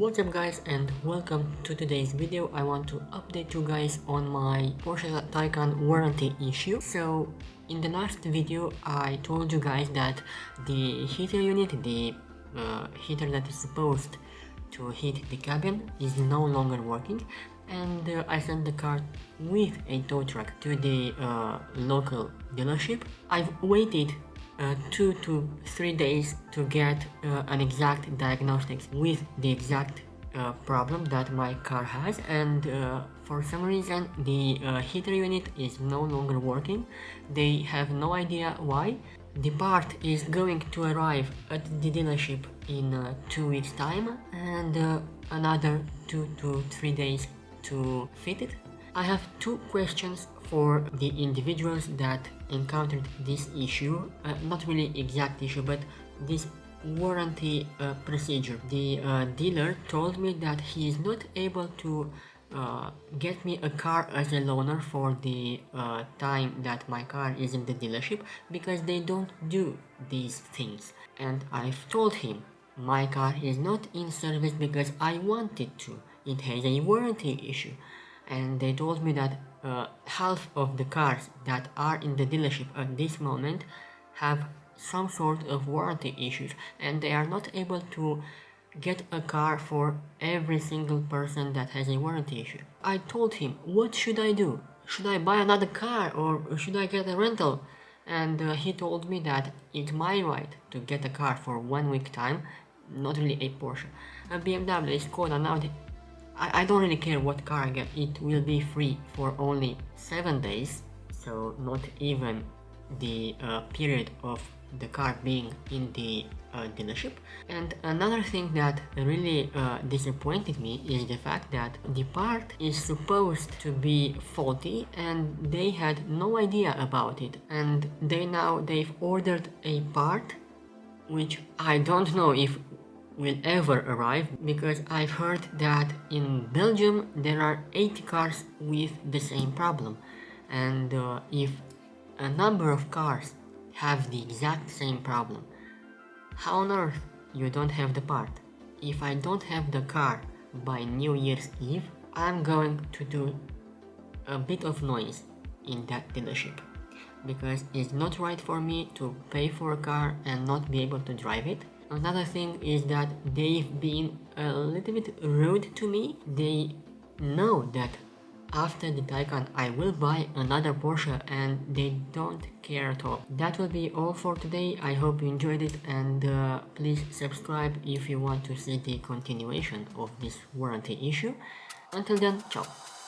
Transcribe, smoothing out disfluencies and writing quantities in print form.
What's up guys, and welcome to today's video. I want to update you guys on my Porsche Taycan warranty issue. So in the last video I told you guys that the heater unit, the heater that is supposed to heat the cabin, is no longer working, and I sent the car with a tow truck to the local dealership. I've waited 2 to 3 days to get an exact diagnostics with the exact problem that my car has, and for some reason the heater unit is no longer working. They have no idea why. The part is going to arrive at the dealership in 2 weeks time, and another 2 to 3 days to fit it. I have two questions for the individuals that encountered this issue, not really exact issue, but this warranty procedure. The dealer told me that he is not able to get me a car as a loaner for the time that my car is in the dealership, because they don't do these things. And I've told him my car is not in service because I want it to. It has a warranty issue. And they told me that half of the cars that are in the dealership at this moment have some sort of warranty issues, and they are not able to get a car for every single person that has a warranty issue. I told him, what should I do? Should I buy another car or should I get a rental? And he told me that it's my right to get a car for 1 week time, not really a Porsche. A BMW, a Skoda, now I don't really care what car I get. It will be free for only 7 days, so not even the period of the car being in the dealership. And another thing that really disappointed me is the fact that the part is supposed to be faulty and they had no idea about it, and they've ordered a part which I don't know if will ever arrive, because I've heard that in Belgium there are 80 cars with the same problem, and if a number of cars have the exact same problem, how on earth you don't have the part? If I don't have the car by New Year's Eve, I'm going to do a bit of noise in that dealership, because it's not right for me to pay for a car and not be able to drive it. Another thing is that they've been a little bit rude to me. They know that after the Taycan I will buy another Porsche, and they don't care at all. That will be all for today. I hope you enjoyed it, and please subscribe if you want to see the continuation of this warranty issue. Until then, ciao.